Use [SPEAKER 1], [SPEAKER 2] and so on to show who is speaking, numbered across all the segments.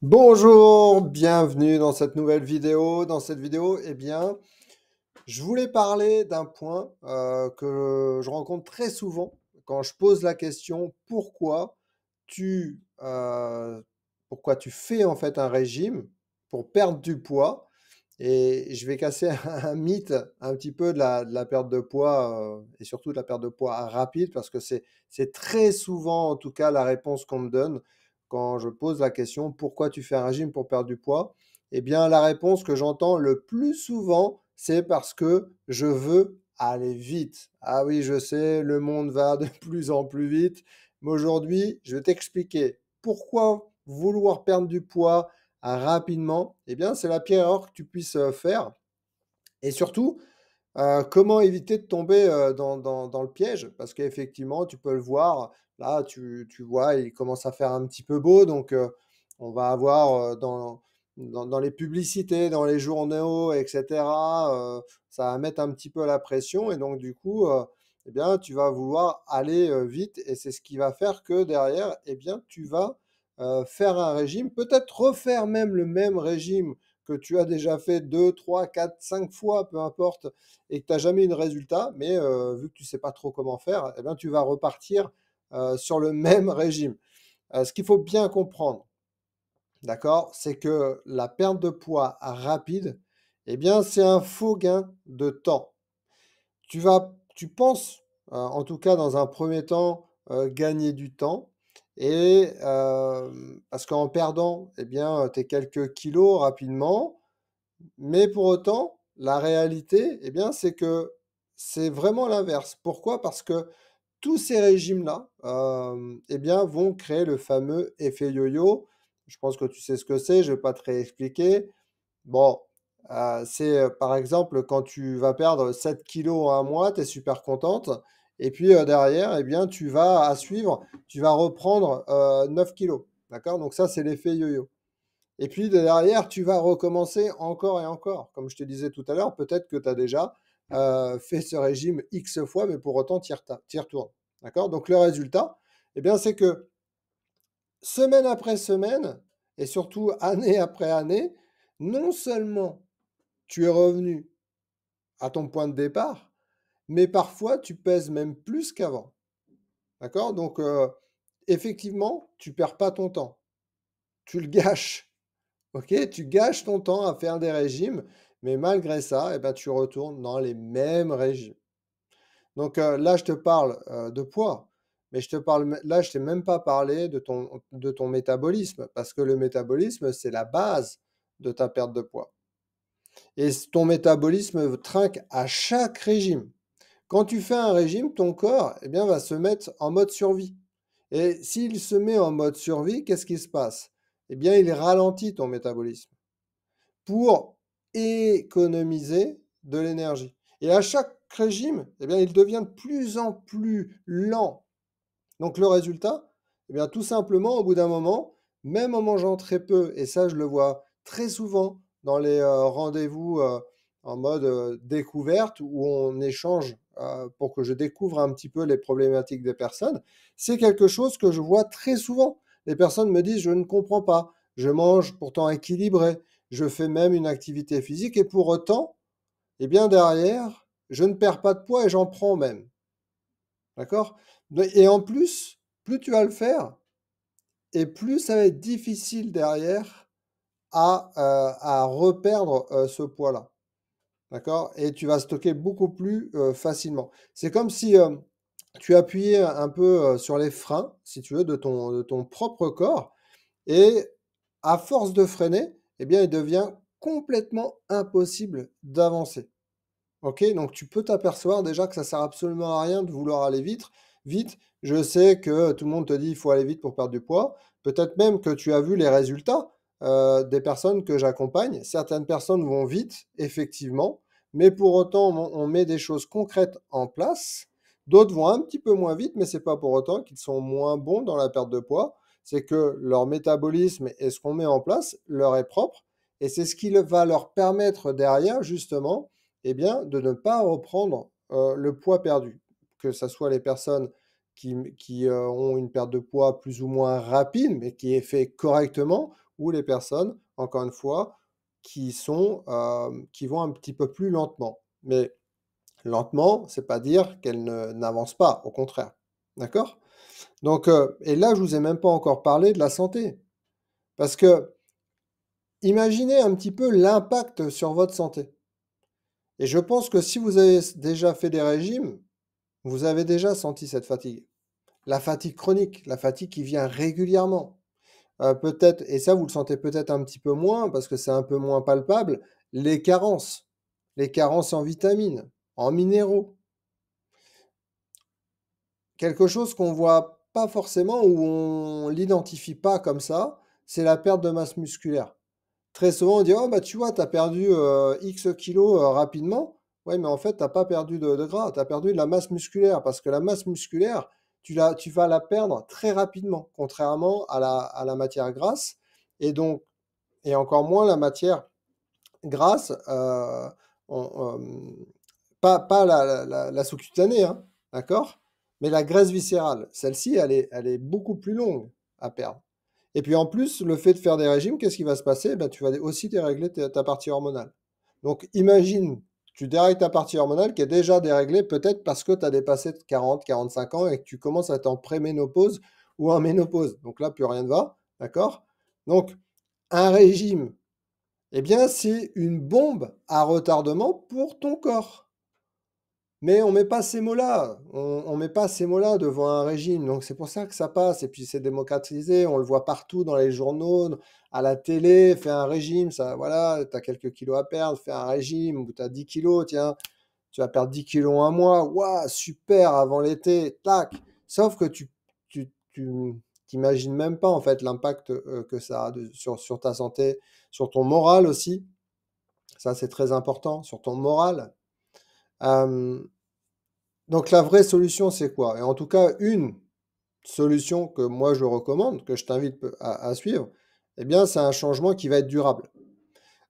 [SPEAKER 1] Bonjour, bienvenue dans cette nouvelle vidéo. Dans cette vidéo, eh bien, je voulais parler d'un point que je rencontre très souvent quand je pose la question tu, euh, pourquoi tu fais en fait un régime pour perdre du poids. Et je vais casser un mythe un petit peu de la perte de poids et surtout de la perte de poids rapide parce que c'est très souvent en tout cas la réponse qu'on me donne quand je pose la question pourquoi tu fais un régime pour perdre du poids? Eh bien, la réponse que j'entends le plus souvent, c'est parce que je veux aller vite. Ah oui, je sais, le monde va de plus en plus vite, mais aujourd'hui, je vais t'expliquer pourquoi vouloir perdre du poids rapidement, eh bien, c'est la pire erreur que tu puisses faire. Et surtout, comment éviter de tomber dans le piège? Parce qu'effectivement, tu peux le voir, là, tu vois, il commence à faire un petit peu beau, donc on va avoir dans les publicités, dans les journaux, etc., ça va mettre un petit peu la pression, et donc du coup, eh bien, tu vas vouloir aller vite, et c'est ce qui va faire que derrière, eh bien, tu vas faire un régime, peut-être refaire même le même régime que tu as déjà fait 2, 3, 4, 5 fois, peu importe, et que tu as jamais eu de résultat, mais vu que tu sais pas trop comment faire, eh bien, tu vas repartir sur le même régime. Ce qu'il faut bien comprendre, d'accord, c'est que la perte de poids rapide, eh bien, c'est un faux gain de temps. Tu penses, en tout cas dans un premier temps, gagner du temps, et parce qu'en perdant, eh bien, tes quelques kilos rapidement, mais pour autant, la réalité, eh bien, c'est que c'est vraiment l'inverse. Pourquoi? Parce que tous ces régimes-là, eh bien, vont créer le fameux effet yo-yo. Je pense que tu sais ce que c'est, je ne vais pas te réexpliquer. Bon, c'est, par exemple, quand tu vas perdre 7 kilos en un mois, tu es super contente, et puis, derrière, eh bien, tu vas reprendre, 9 kilos. D'accord? Donc ça, c'est l'effet yo-yo. Et puis derrière, tu vas recommencer encore et encore. Comme je te disais tout à l'heure, peut-être que tu as déjà fait ce régime X fois, mais pour autant, tu y retournes. D'accord? Donc le résultat, eh bien, c'est que semaine après semaine, et surtout année après année, non seulement tu es revenu à ton point de départ, mais parfois tu pèses même plus qu'avant. D'accord? Donc, effectivement, tu perds pas ton temps, tu le gâches. OK, tu gâches ton temps à faire des régimes, mais malgré ça, eh ben, tu retournes dans les mêmes régimes. Donc, là, je te parle, de poids, mais je t'ai même pas parlé de ton métabolisme, parce que le métabolisme, c'est la base de ta perte de poids, et ton métabolisme trinque à chaque régime. Quand tu fais un régime, ton corps, eh bien, va se mettre en mode survie, et s'il se met en mode survie, qu'est-ce qui se passe? Eh bien, il ralentit ton métabolisme pour économiser de l'énergie. Et à chaque régime, eh bien, il devient de plus en plus lent. Donc le résultat, eh bien, tout simplement, au bout d'un moment, même en mangeant très peu, et ça je le vois très souvent dans les rendez-vous en mode découverte, où on échange pour que je découvre un petit peu les problématiques des personnes, c'est quelque chose que je vois très souvent. Les personnes me disent, je ne comprends pas, je mange pourtant équilibré, je fais même une activité physique, et pour autant, eh bien derrière, je ne perds pas de poids et j'en prends même. D'accord? Et en plus, plus tu vas le faire, et plus ça va être difficile derrière à reperdre ce poids-là. D'accord? Et tu vas stocker beaucoup plus facilement. C'est comme si tu appuyais un peu sur les freins, si tu veux, de ton propre corps, et à force de freiner, eh bien, il devient complètement impossible d'avancer. OK, donc tu peux t'apercevoir déjà que ça sert absolument à rien de vouloir aller vite. Je sais que tout le monde te dit: «Il faut aller vite pour perdre du poids». Peut-être même que tu as vu les résultats, des personnes que j'accompagne. Certaines personnes vont vite, effectivement, mais pour autant, on met des choses concrètes en place. D'autres vont un petit peu moins vite, mais c'est pas pour autant qu'ils sont moins bons dans la perte de poids. C'est que leur métabolisme et ce qu'on met en place leur est propre, et c'est ce qui va leur permettre derrière, justement, eh bien, de ne pas reprendre le poids perdu. Que ce soit les personnes qui ont une perte de poids plus ou moins rapide, mais qui est fait correctement, ou les personnes, encore une fois, qui vont un petit peu plus lentement. Mais lentement, c'est pas dire qu'elles n'avancent pas, au contraire. D'accord? Donc, et là, je vous ai même pas encore parlé de la santé. Parce que imaginez un petit peu l'impact sur votre santé. Et je pense que si vous avez déjà fait des régimes, vous avez déjà senti cette fatigue. La fatigue chronique, la fatigue qui vient régulièrement. Peut-être, et ça vous le sentez peut-être un petit peu moins parce que c'est un peu moins palpable, les carences. Les carences en vitamines, en minéraux. Quelque chose qu'on voit pas forcément ou on l'identifie pas comme ça, c'est la perte de masse musculaire. Très souvent, on dit: «Oh bah, tu vois, tu as perdu, X kilos, rapidement». Ouais, mais en fait, tu as pas perdu de gras, tu as perdu de la masse musculaire parce que la masse musculaire, tu vas la perdre très rapidement, contrairement à la matière grasse et donc et encore moins la matière grasse, on, pas la sous-cutanée, hein, d'accord? Mais la graisse viscérale, celle-ci, elle est beaucoup plus longue à perdre. Et puis en plus, le fait de faire des régimes, qu'est-ce qui va se passer? Ben, tu vas aussi dérégler ta partie hormonale. Donc imagine, tu dérègles ta partie hormonale qui est déjà déréglée peut-être parce que tu as dépassé de 40-45 ans et que tu commences à être en préménopause ou en ménopause. Donc là, plus rien ne va, d'accord? Donc un régime, eh bien, c'est une bombe à retardement pour ton corps. Mais on met pas ces mots-là, on met pas ces mots-là devant un régime, donc c'est pour ça que ça passe et puis c'est démocratisé, on le voit partout dans les journaux, à la télé: «Fais un régime, ça voilà, tu as quelques kilos à perdre, fais un régime» ou «Tu as 10 kilos, tiens, tu vas perdre 10 kilos en un mois, waouh, super, avant l'été, tac!» Sauf que tu t'imagines même pas, en fait, l'impact, que ça a sur ta santé, sur ton moral aussi, ça c'est très important, sur ton moral. Hem Donc la vraie solution, c'est quoi? Et en tout cas, une solution que moi je recommande, que je t'invite à suivre, eh bien, c'est un changement qui va être durable.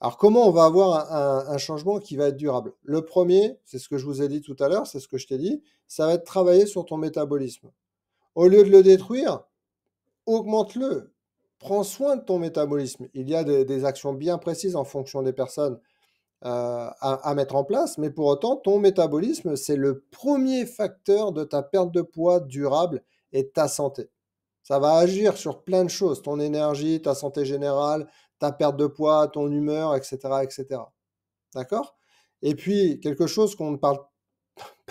[SPEAKER 1] Alors comment on va avoir un changement qui va être durable? Le premier, c'est ce que je vous ai dit tout à l'heure, c'est ce que je t'ai dit, ça va être travailler sur ton métabolisme. Au lieu de le détruire, augmente-le. Prends soin de ton métabolisme. Il y a des actions bien précises en fonction des personnes à mettre en place, mais pour autant, ton métabolisme, c'est le premier facteur de ta perte de poids durable et de ta santé. Ça va agir sur plein de choses, ton énergie, ta santé générale, ta perte de poids, ton humeur, etc., etc. D'accord? Et puis, quelque chose qu'on ne parle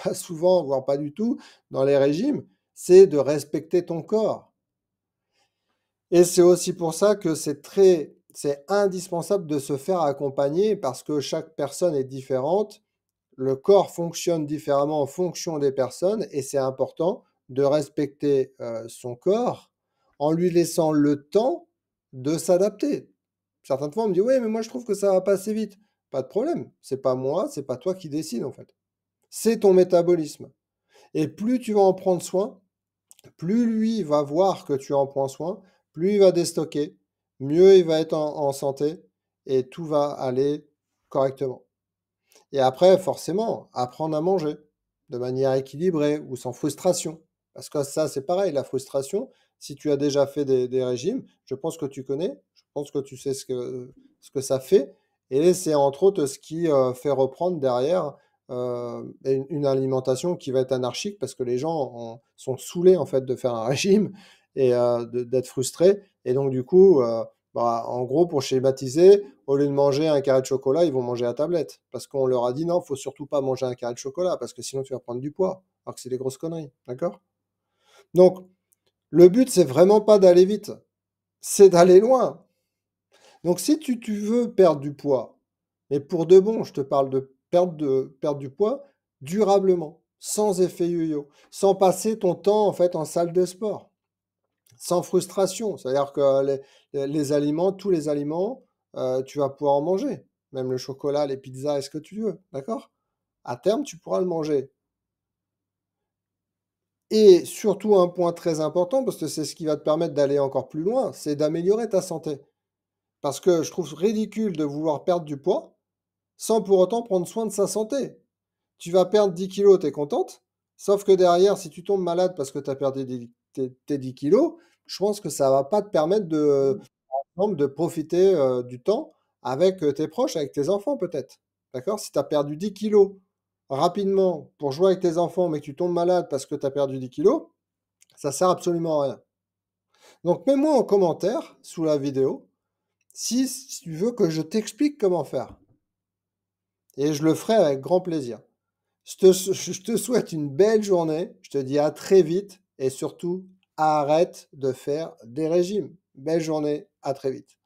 [SPEAKER 1] pas souvent, voire pas du tout, dans les régimes, c'est de respecter ton corps. Et c'est aussi pour ça que c'est indispensable de se faire accompagner parce que chaque personne est différente. Le corps fonctionne différemment en fonction des personnes et c'est important de respecter, son corps en lui laissant le temps de s'adapter. Certaines fois, on me dit: «Oui, mais moi je trouve que ça va pas assez vite». Pas de problème, c'est pas moi, c'est pas toi qui décide, en fait. C'est ton métabolisme et plus tu vas en prendre soin, plus lui va voir que tu en prends soin, plus il va déstocker, mieux il va être en santé et tout va aller correctement. Et après, forcément, apprendre à manger de manière équilibrée ou sans frustration. Parce que ça, c'est pareil, la frustration, si tu as déjà fait des régimes, je pense que tu connais, je pense que tu sais ce que ça fait. Et c'est entre autres ce qui fait reprendre derrière une alimentation qui va être anarchique parce que les gens sont saoulés en fait de faire un régime et d'être frustrés. Et donc du coup, bah, en gros, pour schématiser, au lieu de manger un carré de chocolat, ils vont manger la tablette. Parce qu'on leur a dit non, faut surtout pas manger un carré de chocolat, parce que sinon tu vas prendre du poids. Alors que c'est des grosses conneries, d'accord? Donc, le but, c'est vraiment pas d'aller vite, c'est d'aller loin. Donc, si tu veux perdre du poids, mais pour de bon, je te parle de perdre du poids durablement, sans effet yo-yo, sans passer ton temps en fait en salle de sport. Sans frustration, c'est-à-dire que les aliments, tous les aliments, tu vas pouvoir en manger, même le chocolat, les pizzas et ce que tu veux, d'accord? À terme, tu pourras le manger et surtout un point très important, parce que c'est ce qui va te permettre d'aller encore plus loin, c'est d'améliorer ta santé. Parce que je trouve ridicule de vouloir perdre du poids, sans pour autant prendre soin de sa santé. Tu vas perdre 10 kilos, tu es contente, sauf que derrière, si tu tombes malade parce que tu as perdu tes 10 kilos, je pense que ça va pas te permettre de exemple, de profiter, du temps avec, tes proches, avec tes enfants peut-être. D'accord? Si tu as perdu 10 kilos rapidement pour jouer avec tes enfants, mais que tu tombes malade parce que tu as perdu 10 kilos, ça sert absolument à rien. Donc mets-moi en commentaire sous la vidéo si tu veux que je t'explique comment faire et je le ferai avec grand plaisir. Je te souhaite une belle journée, je te dis à très vite et surtout arrête de faire des régimes. Belle journée, à très vite.